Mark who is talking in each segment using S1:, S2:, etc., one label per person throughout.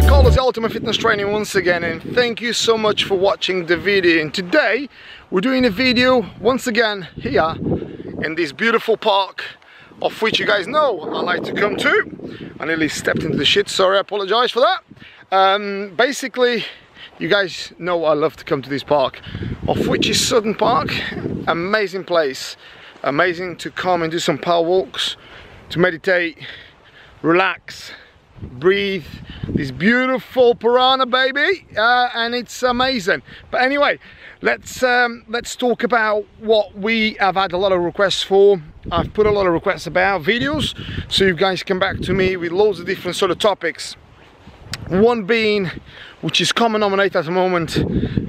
S1: Carlos, Ultimate Fitness Training once again, and thank you so much for watching the video. And today we're doing a video once again here in this beautiful park, of which you guys know I like to come to. I nearly stepped into the shit, sorry, I apologize for that. Basically, you guys know I love to come to this park, of which is Sutton Park. Amazing place, amazing to come and do some power walks, to meditate, relax, breathe this beautiful piranha, baby, and it's amazing. But anyway, let's talk about what we have had a lot of requests for. I've put a lot of requests about videos, so you guys come back to me with loads of different sort of topics. One being, which is common denominator at the moment,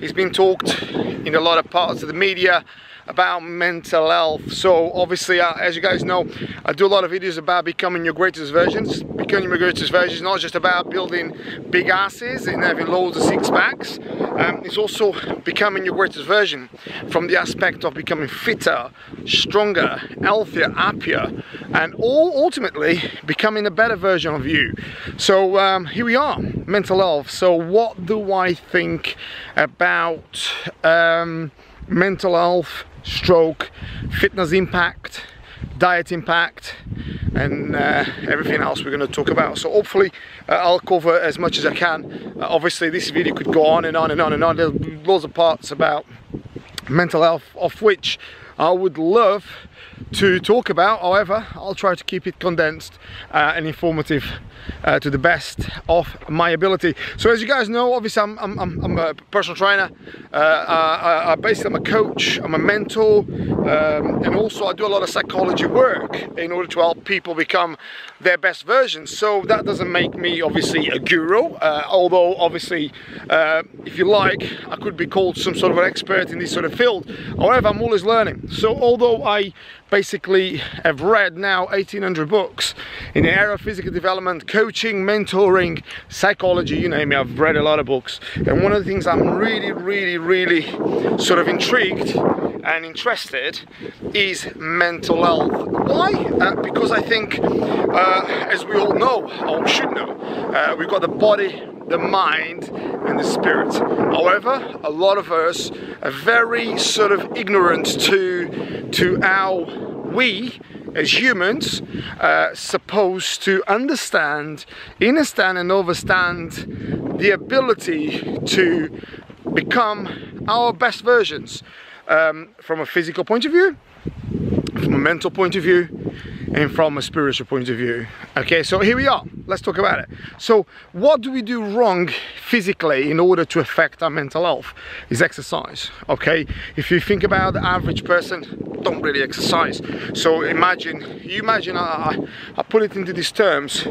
S1: is being talked in a lot of parts of the media about mental health. So obviously, as you guys know, I do a lot of videos about becoming your greatest versions. Becoming your greatest version is not just about building big asses and having loads of six packs. It's also becoming your greatest version from the aspect of becoming fitter, stronger, healthier, happier, and ultimately becoming a better version of you. So here we are, mental health. So what do I think about mental health, stroke, fitness impact, diet impact, and everything else we're going to talk about? So hopefully I'll cover as much as I can. Obviously this video could go on and on and on and on. There's loads of parts about mental health of which I would love to talk about. However, I'll try to keep it condensed and informative to the best of my ability. So as you guys know, obviously I'm a personal trainer. Basically I'm a coach, I'm a mentor, and also I do a lot of psychology work in order to help people become their best versions. So that doesn't make me obviously a guru, although obviously if you like, I could be called some sort of an expert in this sort of field. However, I'm always learning. So although I basically have read now 1800 books in the area of physical development, coaching, mentoring, psychology, you name it, I've read a lot of books. And one of the things I'm really sort of intrigued and interested is mental health. Why? Because I think, as we all know, or should know, we've got the body, the mind and the spirit. However, a lot of us are very sort of ignorant to how we as humans supposed to understand, understand and understand the ability to become our best versions, from a physical point of view, from a mental point of view, and from a spiritual point of view. Okay, so here we are, let's talk about it. So what do we do wrong physically in order to affect our mental health? Is exercise. Okay, if you think about the average person, don't really exercise. So imagine I put it into these terms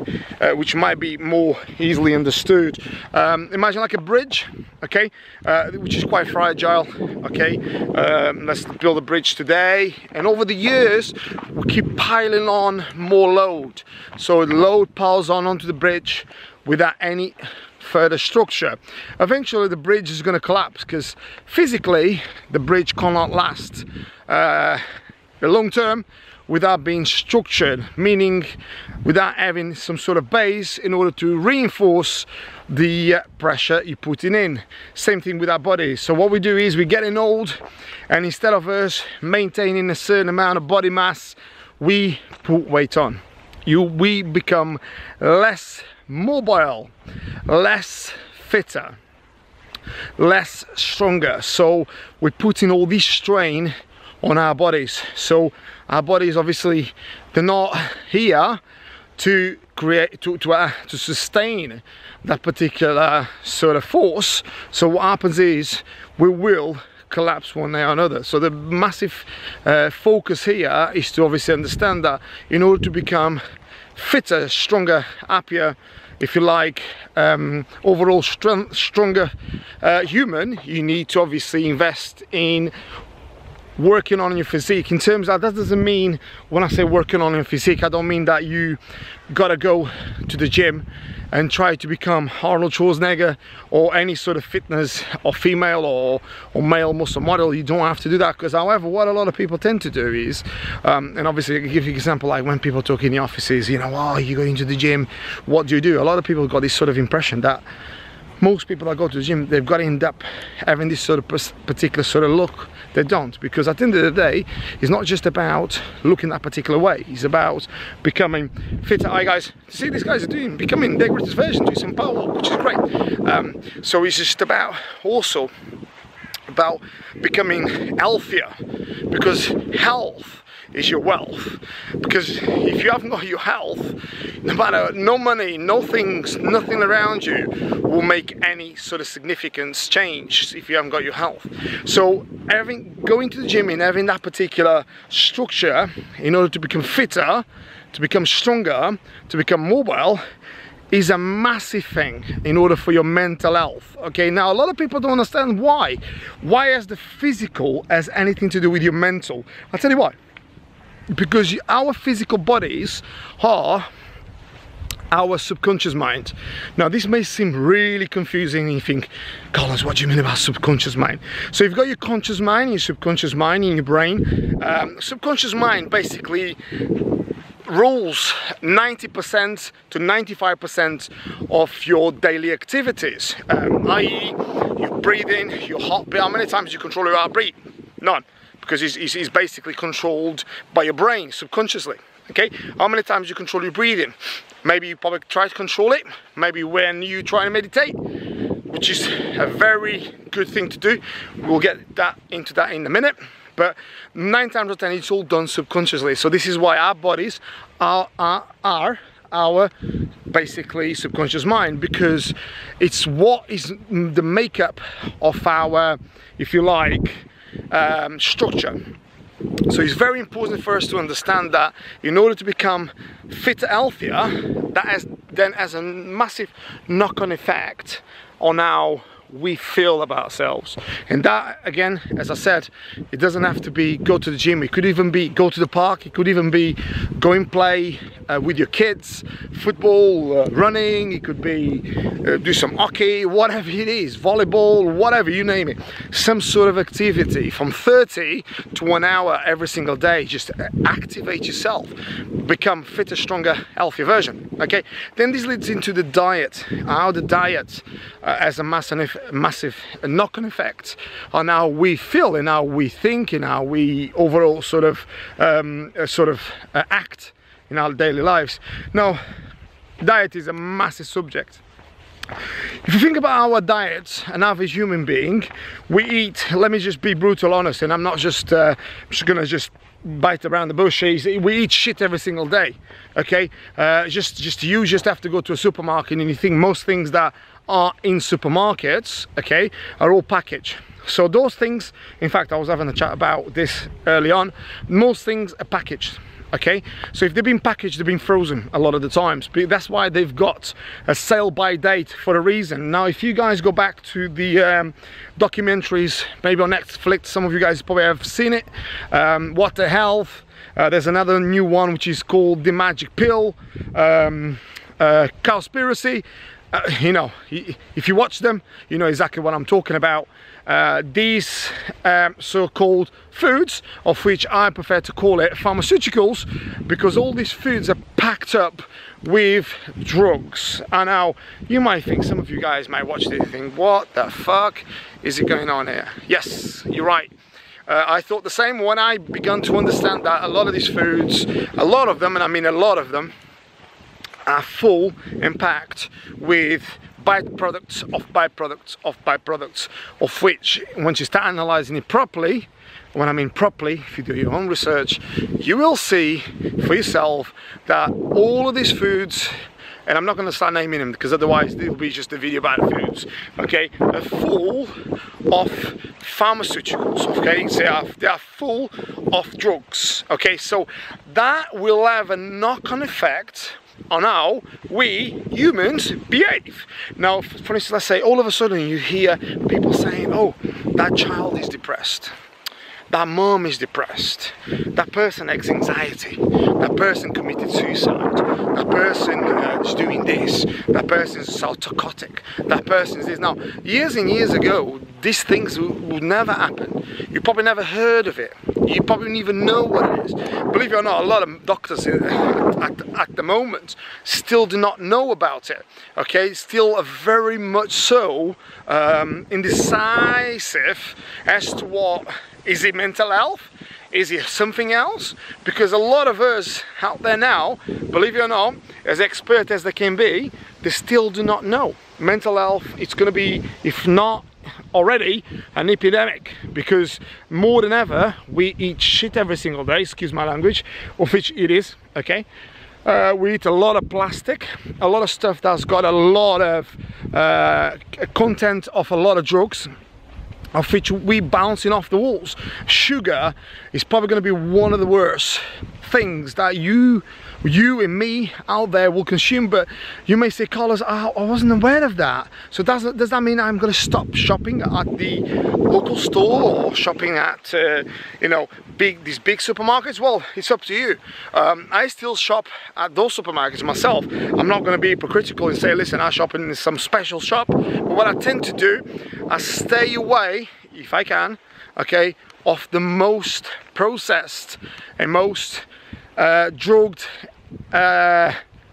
S1: which might be more easily understood. Imagine like a bridge, okay, which is quite fragile. Okay, let's build a bridge today, and over the years we keep piling on more load. So the load piles on onto the bridge without any further structure. Eventually the bridge is going to collapse because physically the bridge cannot last the long term without being structured, meaning without having some sort of base in order to reinforce the pressure you're putting in. Same thing with our bodies. So what we do is we're getting old, and instead of us maintaining a certain amount of body mass, we put weight on. We become less mobile, less fitter, less stronger. So we're putting all this strain on our bodies. So our bodies, obviously, they're not here to create, to sustain that particular sort of force. So what happens is we will collapse one day or another. So the massive focus here is to obviously understand that in order to become fitter, stronger, happier, if you like, overall stronger human, you need to obviously invest in working on your physique. In terms of that doesn't mean, when I say working on your physique, I don't mean that you gotta go to the gym and try to become Arnold Schwarzenegger or any sort of fitness or female or male muscle model. You don't have to do that, because however, what a lot of people tend to do is, and obviously I can give you an example, like when people talk in the offices, you know, oh, you go into the gym, what do you do? A lot of people got this sort of impression that most people that go to the gym, they've got to end up having this sort of particular sort of look. They don't, because at the end of the day, it's not just about looking that particular way. It's about becoming fitter. Hi guys, see these guys are doing, becoming their greatest version, doing some power walk, which is great. So it's just about also about becoming healthier, because health is your wealth. Because if you haven't got your health, no matter, no money, no things, nothing around you will make any sort of significance change if you haven't got your health. So going to the gym and having that particular structure in order to become fitter, to become stronger, to become mobile, is a massive thing in order for your mental health. Okay, now a lot of people don't understand why. Why has the physical has anything to do with your mental? I'll tell you why. Because our physical bodies are our subconscious mind. Now this may seem really confusing and you think, Collins, what do you mean about subconscious mind? So you've got your conscious mind, your subconscious mind in your brain. Subconscious mind basically rules 90% to 95% of your daily activities, i.e. your breathing, your heartbeat. How many times do you control your heartbeat? None, because it's basically controlled by your brain subconsciously. Okay, how many times do you control your breathing? Maybe you probably try to control it, maybe when you try to meditate, which is a very good thing to do. We'll get into that in a minute. But 9 times out of 10 it's all done subconsciously. So this is why our bodies are our basically subconscious mind, because it's what is the makeup of our, if you like, structure. So it's very important for us to understand that in order to become fitter, healthier, that then has a massive knock-on effect on how we feel about ourselves. And that, again, as I said, it doesn't have to be go to the gym. It could even be go to the park. It could even be go and play with your kids, football, running. It could be do some hockey, whatever it is, volleyball, whatever, you name it. Some sort of activity from 30 to 1 hour every single day. Just activate yourself, become fitter, stronger, healthier version. Okay, then this leads into the diet. How the diet has a massive knock-on effect on how we feel and how we think and how we overall sort of act in our daily lives. Now, diet is a massive subject. If you think about our diet, an average human being, we eat, let me just be brutal honest, and I'm not just gonna bite around the bush. We eat shit every single day. Okay, you just have to go to a supermarket and you think most things that are in supermarkets, okay, are all packaged. So those things, in fact, I was having a chat about this early on, most things are packaged. Okay, so if they've been packaged, they've been frozen a lot of the times. But that's why they've got a sale by date for a reason. Now, if you guys go back to the documentaries, maybe on Netflix, some of you guys probably have seen it. What the Health? There's another new one which is called The Magic Pill, Cowspiracy. You know, if you watch them, you know exactly what I'm talking about. These so-called foods, of which I prefer to call it pharmaceuticals, because all these foods are packed up with drugs. And now you might think, some of you guys might watch this and think, what the fuck is it going on here? Yes, you're right. I thought the same when I began to understand that a lot of these foods, a lot of them, and I mean a lot of them, are full and packed with byproducts of byproducts of byproducts, of which, once you start analyzing it properly, when I mean properly, if you do your own research, you will see for yourself that all of these foods, and I'm not going to start naming them because otherwise it will be just a video about foods, okay, are full of pharmaceuticals, okay, so they are full of drugs, okay, so that will have a knock-on effect on how we humans behave. Now, for instance, let's say all of a sudden you hear people saying, oh, that child is depressed, that mom is depressed, that person has anxiety, that person committed suicide, that person is doing this, that person is psychotic, that person is this. Now, years and years ago, these things would never happen. You probably never heard of it. You probably don't even know what it is. Believe it or not, a lot of doctors at the moment still do not know about it. Okay, still very much so indecisive as to what is it. Mental health? Is it something else? Because a lot of us out there now, believe it or not, as expert as they can be, they still do not know. Mental health, it's going to be, if not already, an epidemic, because more than ever we eat shit every single day, excuse my language, of which it is, okay? We eat a lot of plastic, a lot of stuff that's got a lot of content of a lot of drugs, of which we bouncing off the walls. Sugar is probably going to be one of the worst things that you and me out there will consume. But you may say, Carlos, I wasn't aware of that. So does that mean I'm going to stop shopping at the local store or shopping at you know, these big supermarkets? Well, it's up to you. I still shop at those supermarkets myself. I'm not going to be hypocritical and say, listen, I shop in some special shop. But what I tend to do, I stay away, if I can, okay, of the most processed and most drugged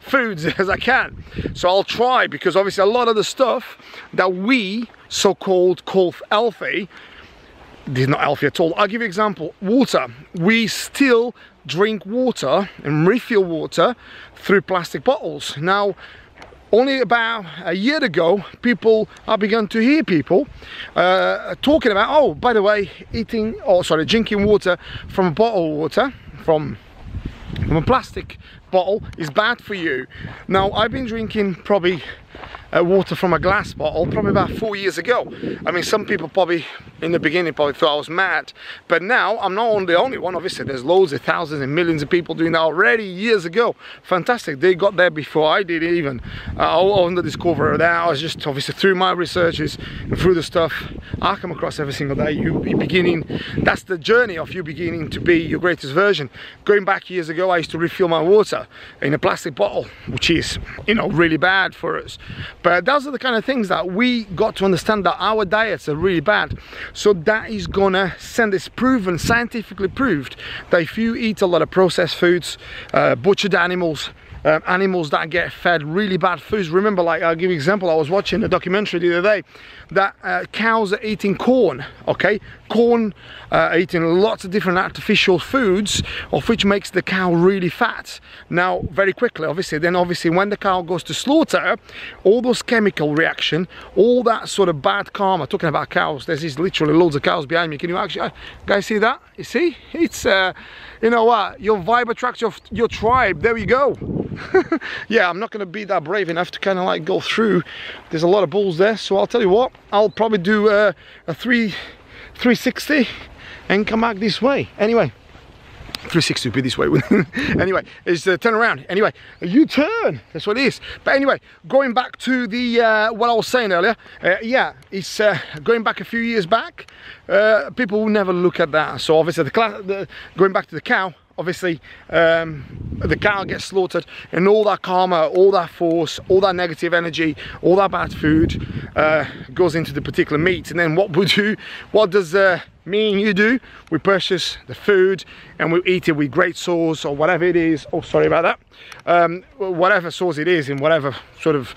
S1: foods as I can. So I'll try, because obviously a lot of the stuff that we so-called call healthy, this is not healthy at all. I'll give you an example. Water. We still drink water and refill water through plastic bottles. Now, only about a year ago, I began to hear people talking about, oh, by the way, drinking water from a bottle of water, from a plastic bottle is bad for you. Now, I've been drinking probably water from a glass bottle probably about 4 years ago. I mean, some people probably in the beginning probably thought I was mad, but now I'm not the only one. Obviously there's loads of thousands and millions of people doing that already years ago. Fantastic, they got there before I did even. On the discovery of that, I was just obviously through my researches and through the stuff I come across every single day. You beginning, that's the journey of you beginning to be your greatest version. Going back years ago, I used to refill my water in a plastic bottle, which is, you know, really bad for us. But those are the kind of things that we got to understand, that our diets are really bad. So that is gonna send, it's proven, scientifically proved, that if you eat a lot of processed foods, butchered animals, animals that get fed really bad foods. Remember, like, I'll give you an example. I was watching a documentary the other day that cows are eating corn, okay? Corn, eating lots of different artificial foods, of which makes the cow really fat. Now, very quickly, obviously, then obviously when the cow goes to slaughter, all those chemical reaction, all that sort of bad karma, talking about cows, there's literally loads of cows behind me. Can you actually, guys, see that? You see? It's, you know what, your vibe attracts your tribe. There we go. Yeah, I'm not going to be that brave enough to kind of like go through. There's a lot of bulls there, so I'll tell you what, I'll probably do a 360 and come back this way. Anyway, 360 would be this way. Anyway, it's turn around. Anyway, a U-turn, that's what it is. But anyway, going back to the what I was saying earlier, yeah, it's going back a few years back, people will never look at that. So obviously going back to the cow, obviously the cow gets slaughtered, and all that karma, all that force, all that negative energy, all that bad food goes into the particular meat. And then what we do, what does me and you do? We purchase the food and we eat it with great sauce or whatever it is. Oh, sorry about that. Whatever sauce it is, in whatever sort of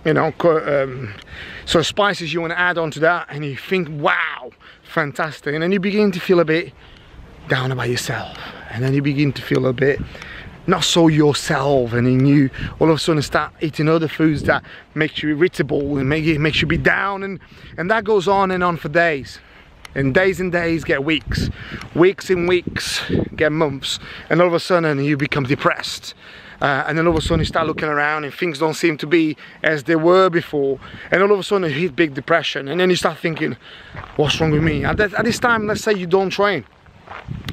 S1: you know, sort of spices you want to add onto that, and you think, wow, fantastic. And then you begin to feel a bit down about yourself, and then you begin to feel a bit not so yourself, and then you all of a sudden start eating other foods that makes you irritable and makes you be down, and that goes on and on for days. And days get weeks, weeks and weeks get months, and all of a sudden you become depressed. And then all of a sudden you start looking around and things don't seem to be as they were before, and all of a sudden you hit big depression, and then you start thinking, what's wrong with me? At this time, let's say you don't train,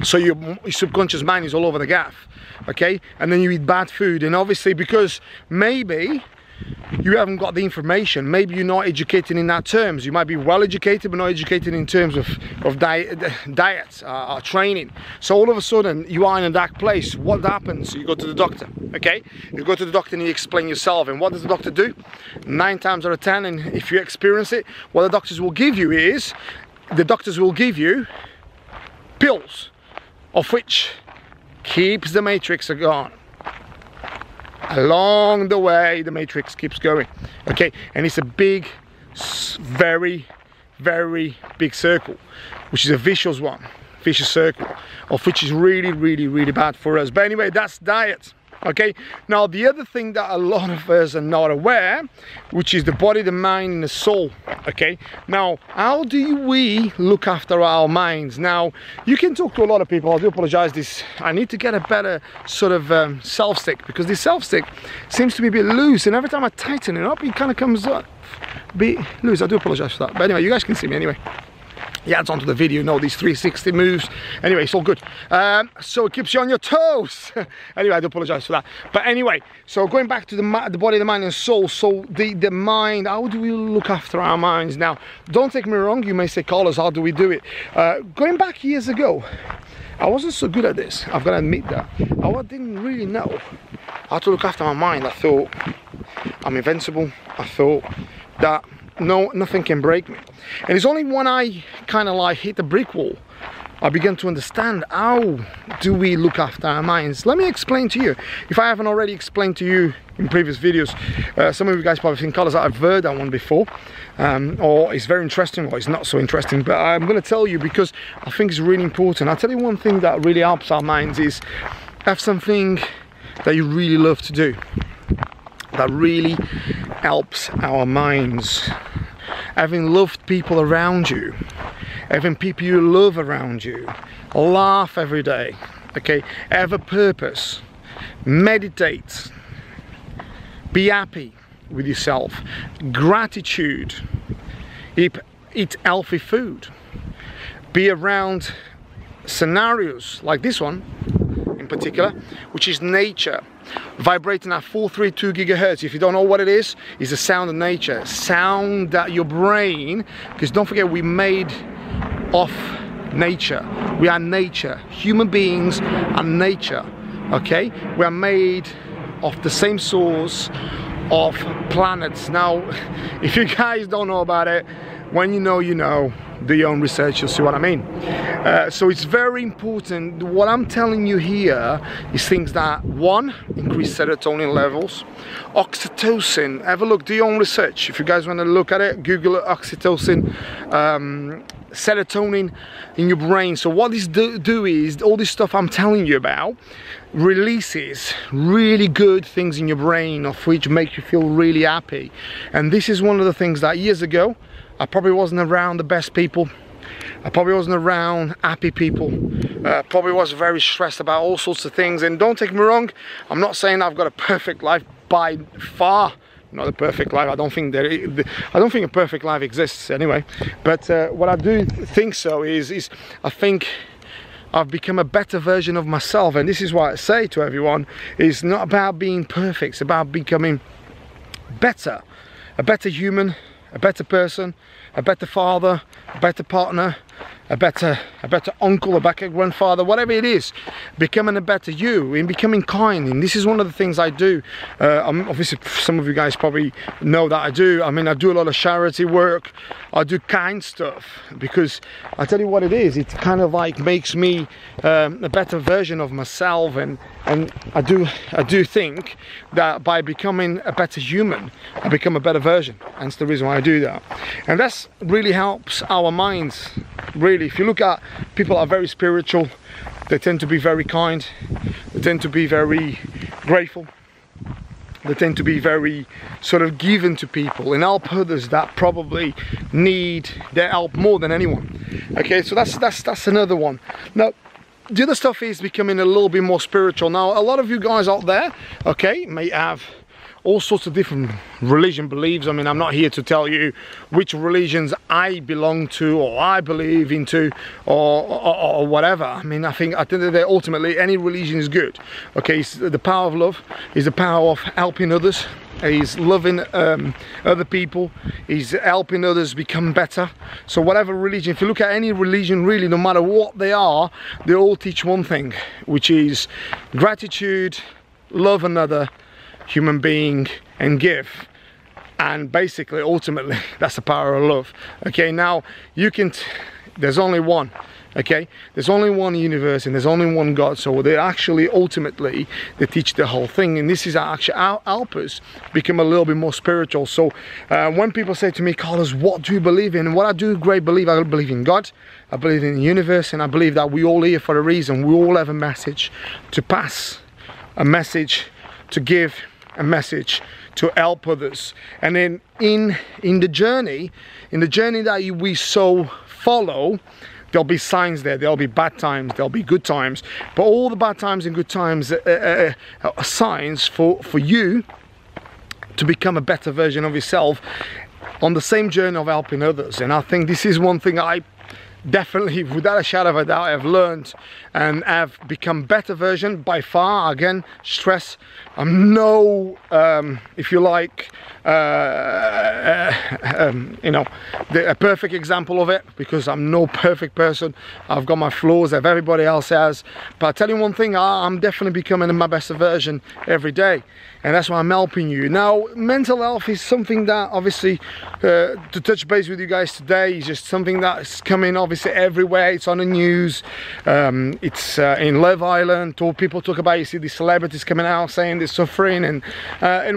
S1: so your subconscious mind is all over the gaff, okay? And then you eat bad food, and obviously because maybe you haven't got the information. Maybe you're not educated in that terms. You might be well educated but not educated in terms of diet, training. So all of a sudden you are in a dark place. What happens? You go to the doctor, okay? You go to the doctor and you explain yourself, and what does the doctor do? 9 times out of 10, and if you experience it, what the doctors will give you is, the doctors will give you pills, of which keeps the matrix gone. Along the way the matrix keeps going, okay? And it's a big, very big circle, which is a vicious circle, of which is really bad for us. But anyway, that's diet, okay? Now the other thing that a lot of us are not aware, which is the body, the mind and the soul, okay? Now how do we look after our minds? Now you can talk to a lot of people. I do apologize, I need to get a better sort of self stick, because this self stick seems to be a bit loose, and every time I tighten it up it kind of comes up a bit loose. I do apologize for that, but anyway, you guys can see me anyway. Yeah, it's onto the video, you know, these 360 moves. Anyway, it's all good. So it keeps you on your toes. Anyway, I do apologize for that. But anyway, so going back to the body, the mind and soul. So the mind, how do we look after our minds? Now, don't take me wrong, you may say, Carlos, how do we do it? Going back years ago, I wasn't so good at this. I've got to admit that. I didn't really know how to look after my mind. I thought I'm invincible. I thought that nothing can break me. And it's only when I kind of like hit the brick wall, I began to understand how do we look after our minds. Let me explain to you, if I haven't already explained to you in previous videos. Some of you guys probably think, Carlos, I've heard that one before, or it's very interesting, or it's not so interesting, but I'm going to tell you because I think it's really important. I'll tell you one thing that really helps our minds is have something that you really love to do, that really helps our minds. Having loved people around you, having people you love around you, laugh every day, okay? Have a purpose, meditate, be happy with yourself, gratitude, eat healthy food, be around scenarios like this one in particular, which is nature, vibrating at 432 gigahertz. If you don't know what it is, it's a sound of nature, sound that your brain, because don't forget, we made of nature. We are nature. Human beings are nature, okay? We are made of the same source of planets. Now, if you guys don't know about it, when you know, do your own research, you'll see what I mean. So it's very important. What I'm telling you here is things that, one, increase serotonin levels, oxytocin. Have a look, do your own research. If you guys want to look at it, Google oxytocin, serotonin in your brain. So what this do is, all this stuff I'm telling you about releases really good things in your brain, of which make you feel really happy. And this is one of the things that years ago, I probably wasn't around the best people. I probably wasn't around happy people. Probably was very stressed about all sorts of things. And don't take me wrong, I'm not saying I've got a perfect life, by far not a perfect life. I don't think a perfect life exists anyway. But what I do think so is I think I've become a better version of myself. And this is what I say to everyone: it's not about being perfect, it's about becoming better, a better human, a better person, a better father, a better partner, a better uncle, a better grandfather, whatever it is, becoming a better you, in becoming kind. And this is one of the things I do. Obviously some of you guys probably know that I do. I mean, I do a lot of charity work. I do kind stuff, because I tell you what it is, it kind of like makes me a better version of myself. And I do think that by becoming a better human, I become a better version. And that's the reason why I do that. And that's really helps our minds. Really, if you look at people that are very spiritual, they tend to be very kind, they tend to be very grateful, they tend to be very sort of given to people and help others that probably need their help more than anyone. Okay, so that's another one. Now, the other stuff is becoming a little bit more spiritual. Now, a lot of you guys out there, okay, may have all sorts of different religion beliefs. I mean, I'm not here to tell you which religions I belong to or I believe into or whatever. I mean, I think at the end of the day, ultimately any religion is good. Okay, it's the power of love is the power of helping others. He's loving other people, he's helping others become better. So whatever religion, if you look at any religion really, no matter what they are, they all teach one thing, which is gratitude, love another human being and give. And basically, ultimately, that's the power of love. Okay, now you can, there's only one. Okay, there's only one universe and there's only one God, so they actually ultimately they teach the whole thing, and this is actually help us become a little bit more spiritual. So when people say to me, Carlos, what do you believe in? What I do great believe, I believe in God, I believe in the universe, and I believe that we all here for a reason. We all have a message to pass, a message to give, a message to help others. And then in the journey that we so follow, there'll be signs there, there'll be bad times, there'll be good times, but all the bad times and good times are signs for you to become a better version of yourself on the same journey of helping others. And I think this is one thing I definitely, without a shadow of a doubt, I've learned and have become better version by far. Again, stress, I'm no, if you like, you know, a perfect example of it, because I'm no perfect person. I've got my flaws that everybody else has, but I tell you one thing, I'm definitely becoming my best version every day, and that's why I'm helping you. Now, mental health is something that obviously, to touch base with you guys today, is just something that's coming obviously everywhere. It's on the news, it's in Love Island, people talk about, you see these celebrities coming out saying they're suffering, and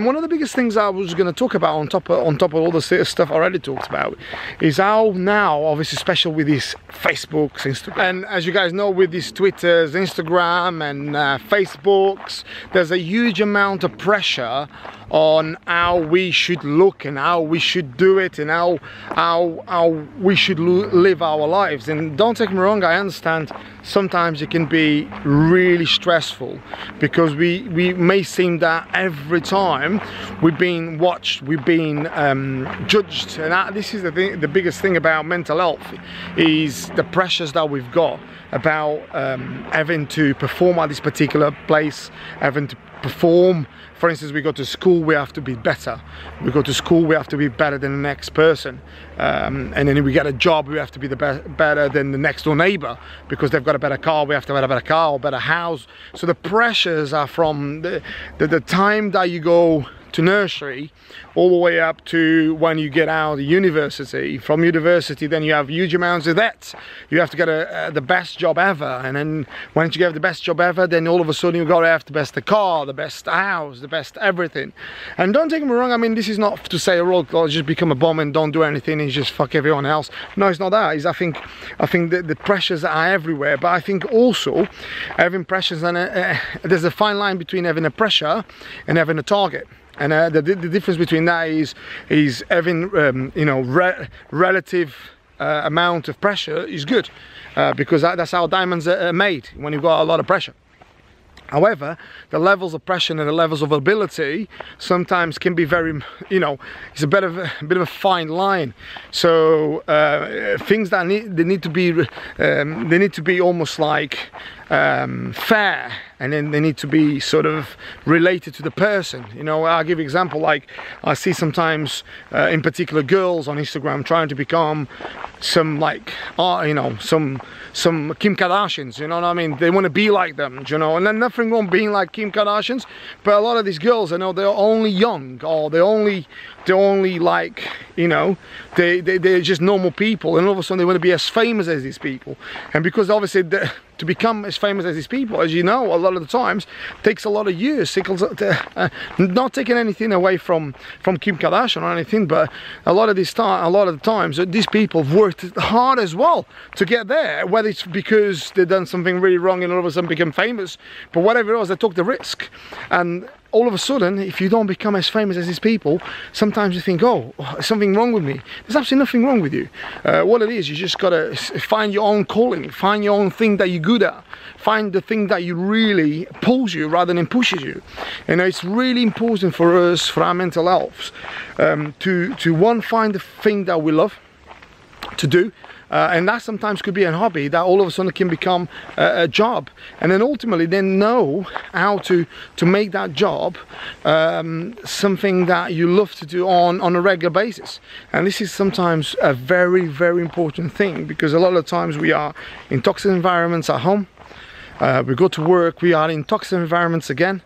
S1: one of the biggest things I was going to talk about on top of all the stuff I already talked about is how now, obviously, special with these Facebooks, Instagram, and as you guys know, with these Twitters, Instagram and Facebooks, there's a huge amount of pressure on how we should look and how we should do it and how we should live our lives. And don't take me wrong, I understand sometimes it can be really stressful, because we may seem that every time we've been watched, we've been judged. And this is the biggest thing about mental health, is the pressures that we've got about having to perform at this particular place, having to perform. For instance, we go to school, we have to be better. We go to school, we have to be better than the next person. And then we get a job, we have to be better than the next door neighbor, because they've got a better car, we have to have a better car or better house. So the pressures are from the time that you go to nursery all the way up to when you get out of university. From university, then you have huge amounts of debt. You have to get the best job ever, and then once you get the best job ever, then all of a sudden you've got to have the best car, the best house, the best everything. And don't take me wrong, I mean, this is not to say, oh, just become a bum and don't do anything and just fuck everyone else. No, it's not that. It's, I think the pressures are everywhere, but I think also having pressures, and there's a fine line between having a pressure and having a target. And the difference between that is having you know, relative amount of pressure is good, because that's how diamonds are made, when you've got a lot of pressure. However, the levels of pressure and the levels of ability sometimes can be very, you know, it's a bit of a fine line. So things that need to be almost like fair, and then they need to be sort of related to the person. You know, I'll give you an example. Like, I see sometimes in particular girls on Instagram trying to become some, like, you know, some Kim Kardashians, you know what I mean? They want to be like them, you know, and then nothing wrong being like Kim Kardashians, but a lot of these girls, I know, they're only young, or they're only like, you know, they're just normal people, and all of a sudden they want to be as famous as these people. And because obviously to become as famous as these people, as you know, a lot of the times takes a lot of years. Not taking anything away from Kim Kardashian or anything, but a lot of the times these people have worked hard as well to get there, whether it's because they've done something really wrong and all of a sudden become famous, but whatever it was, they took the risk. And all of a sudden, if you don't become as famous as these people, sometimes you think, oh, there's something wrong with me. There's absolutely nothing wrong with you. What it is, you just gotta find your own calling, find your own thing that you're good at, find the thing that you really pulls you rather than pushes you. You know, it's really important for us, for our mental health, to one, find the thing that we love to do. And that sometimes could be a hobby that all of a sudden can become a job, and then ultimately then know how to make that job something that you love to do on a regular basis. And this is sometimes a very, very important thing, because a lot of times we are in toxic environments at home, we go to work, we are in toxic environments again,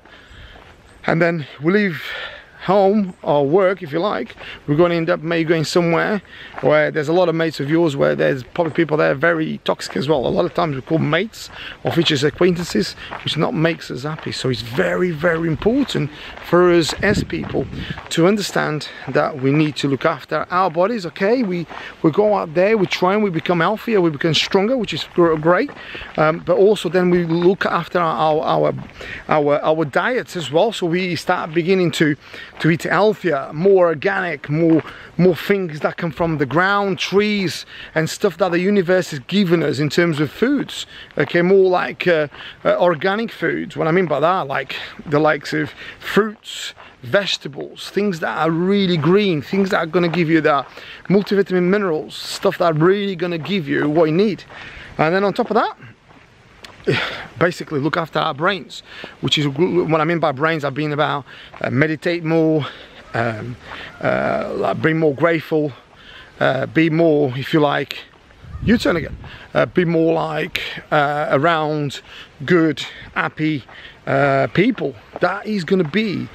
S1: and then we leave home or work, if you like, we're going to end up maybe going somewhere where there's a lot of mates of yours, where there's probably people there very toxic as well. A lot of times we call mates, of which is acquaintances, which not makes us happy. So it's very, very important for us as people to understand that we need to look after our bodies. Okay, we go out there, we try and we become healthier, we become stronger, which is great, but also then we look after our diets as well. So we start beginning to eat healthier, more organic, more things that come from the ground, trees and stuff that the universe has given us in terms of foods. Okay, more like organic foods. What I mean by that, like the likes of fruits, vegetables, things that are really green, things that are going to give you the multivitamin minerals, stuff that are really going to give you what you need. And then on top of that, basically look after our brains, which is what I mean by brains. I've been about meditate more, like be more grateful, be more, if you like, you turn again, be more like around good, happy people. That is going to be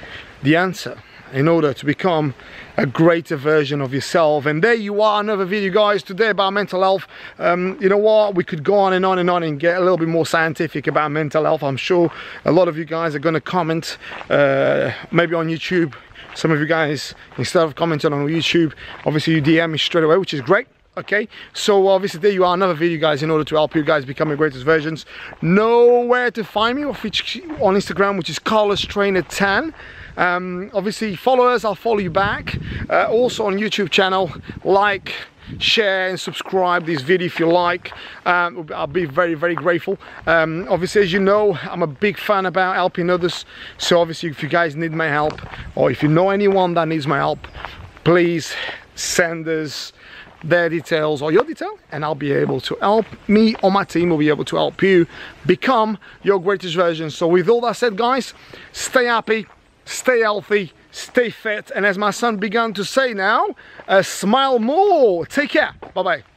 S1: the answer in order to become a greater version of yourself. And there you are, another video, guys, today about mental health. You know what, we could go on and on and on and get a little bit more scientific about mental health. I'm sure a lot of you guys are going to comment, maybe on YouTube. Some of you guys, instead of commenting on YouTube, obviously you DM me straight away, which is great. Okay, so obviously there you are, another video, guys, in order to help you guys become your greatest versions. Know where to find me on Instagram, which is Carlos Trainer 10. Obviously follow us, I'll follow you back. Also on YouTube channel, like, share and subscribe this video if you like. I'll be very, very grateful. Obviously, as you know, I'm a big fan about helping others. So obviously if you guys need my help, or if you know anyone that needs my help, please send us their details or your detail, and I'll be able to help me or my team will be able to help you become your greatest version. So with all that said, guys, stay happy, stay healthy, stay fit, and as my son began to say now, smile more. Take care. Bye bye.